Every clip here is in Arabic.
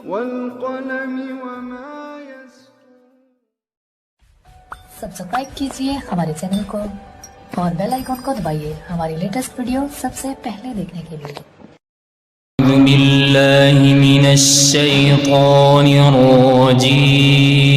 والقلم وما يسطرون। सब्सक्राइब कीजिए हमारे चैनल को और बेल आइकॉन को दबाइए हमारी लेटेस्ट वीडियो सबसे पहले देखने के लिए। أعوذ بالله من الشيطان الرجيم.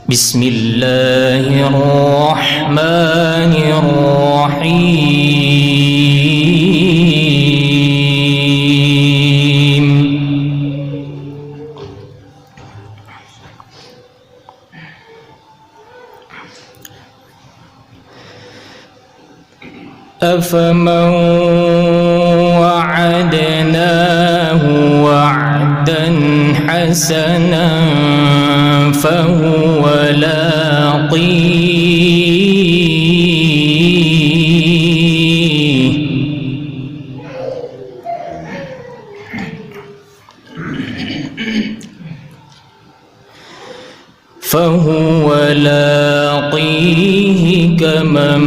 بسم الله الرحمن الرحيم. أفمن وعدناه وعدا حسنا فهو لاقيه كمن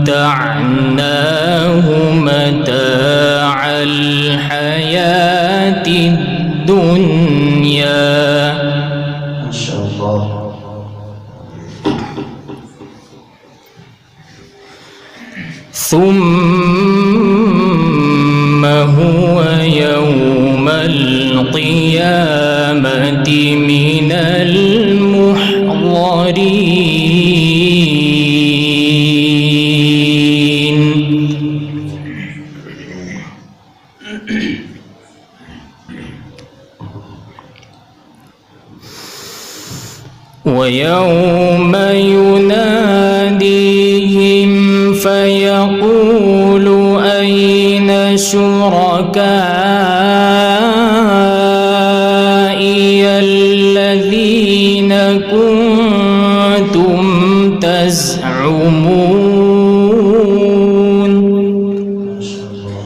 متعناه متاع الحياة الدنيا. ما شاء الله. ثم هو يوم القيامة من المحضرين. ويوم يناديهم فيقول أين شركائي الذين كنتم تزعمون. ما شاء الله.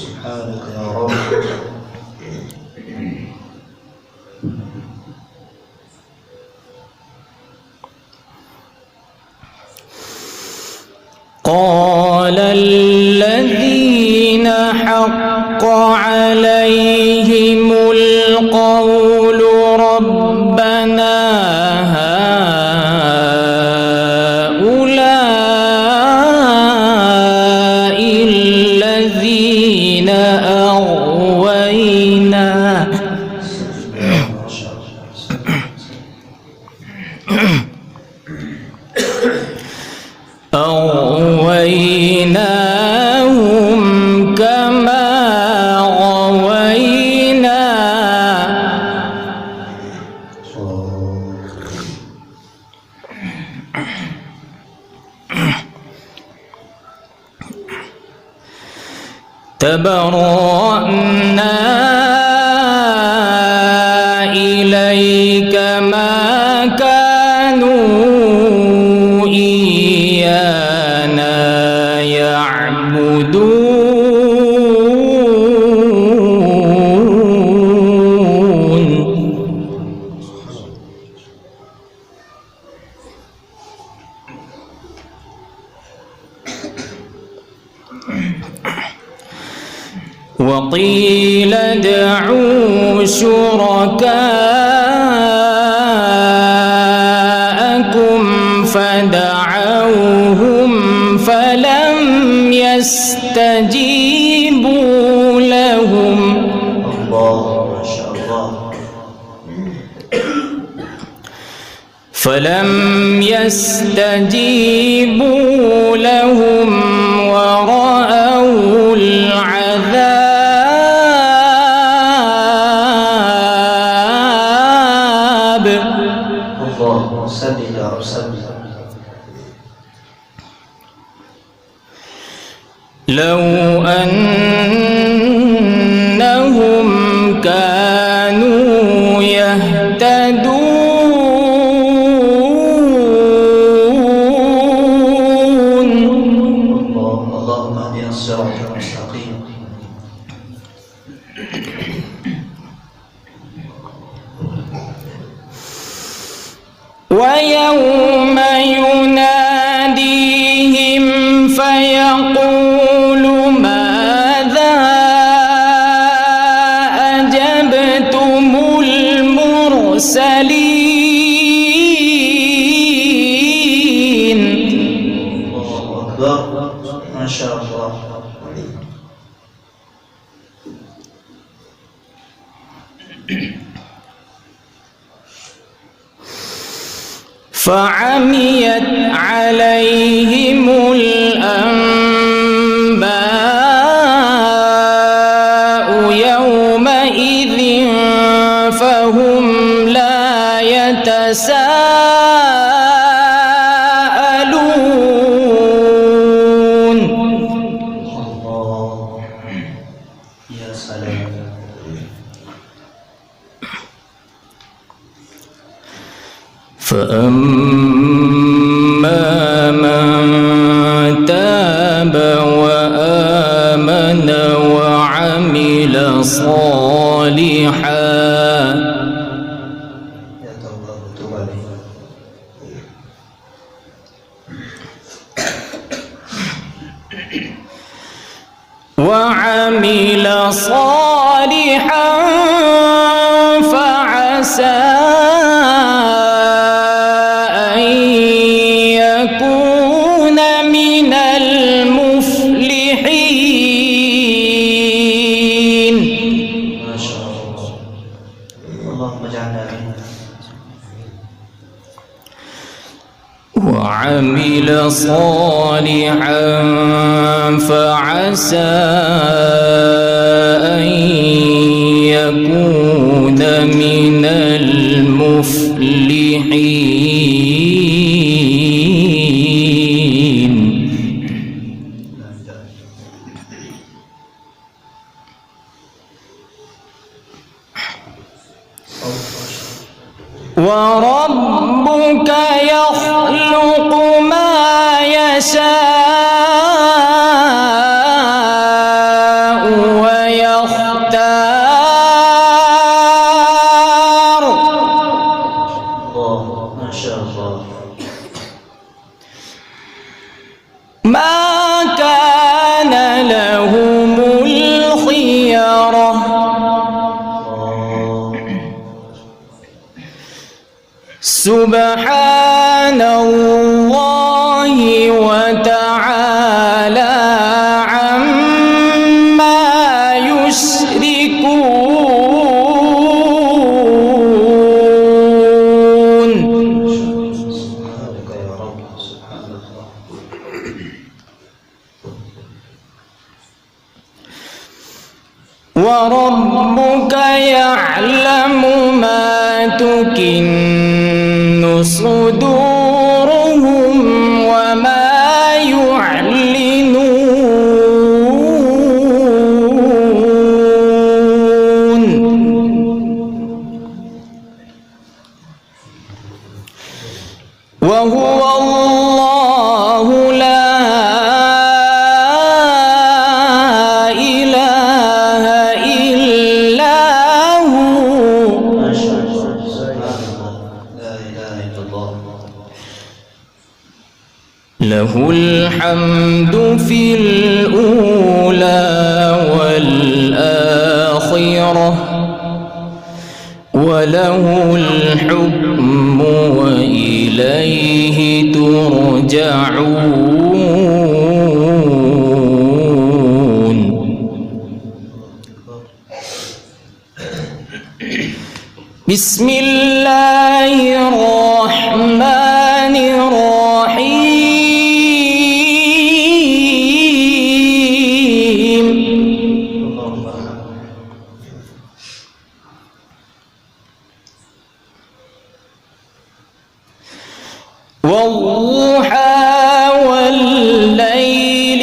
سبحانك يا رب. قال الذين حق عليهم القول ربنا هؤلاء الذين أغوينا أغويناهم كما غوينا تبرأنا إليك ما كانوا إيانا يعبدون. وقيل ادعوا شركاءكم فدعوهم فلم يستجيبوا لهم. الله ما شاء الله. فلم يستجيبوا لهم ورأوا العذاب. اللهم صل يا رب صل. لو أنهم كانوا يهتدون. اللهم اهدنا الصراط المستقيم. ويوم المرسلين. الله أكبر ما شاء الله. فعميت عليهم الأنباء يومئذ فهم لا يتساءلون. الله يا سلام. فأما من تاب وآمن وعمل صالحا يا توبة تب عليه. وعمل صالحا فعسى أن يكون من المفلحين. ما شاء الله. اللهم اجعلنا منه. وعمل صالحا فعسى أن يكون من المفلحين. وربك يخلق ما يشاء ويختار. الله ما شاء الله. ما كان لهم الخيرة. سبحان الله وتعالى عما يشركون. سبحانك يا رب. سبحان الله. وربك يعلم ما تكن صدورهم وما يعلنون. وهو الله لا إله إلا هو. ما شاء الله. سبحان الله. لا إله إلا الله. له الحمد في الأولى والآخرة وله الحكم وإليه ترجعون. بسم الله الرحمن الرحيم. اللهم والضحى والليل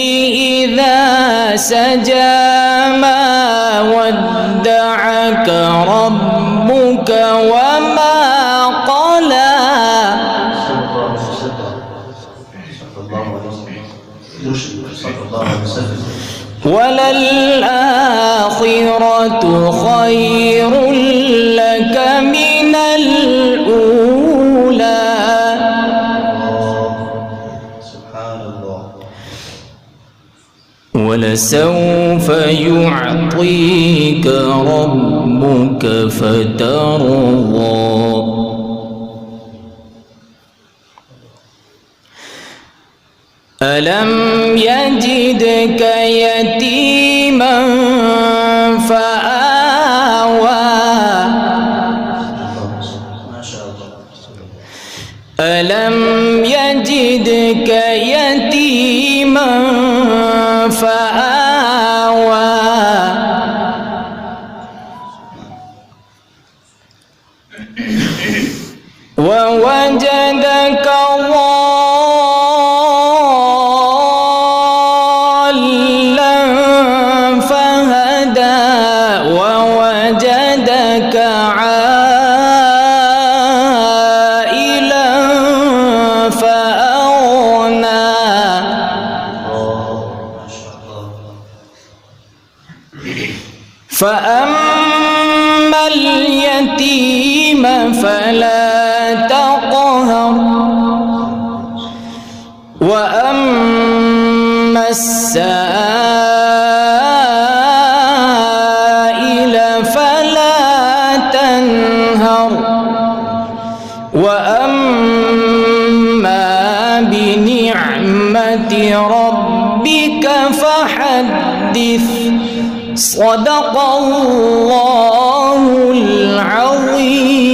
إذا سجى ما ودعك ربك وما قلى. وللآخرة خير لك من الأولى. سبحان الله. ولسوف يعطيك ربك ربك فترضى ألم يجدك يتيما فآوى ألم يجدك يتيما فآوى ووجدك ضالا فهدى ووجدك عائلا فأغنى فأما اليتيم فلا تقهر وأما السائل فلا تنهر وأما بنعمة ربك فحدث صدق الله العظيم.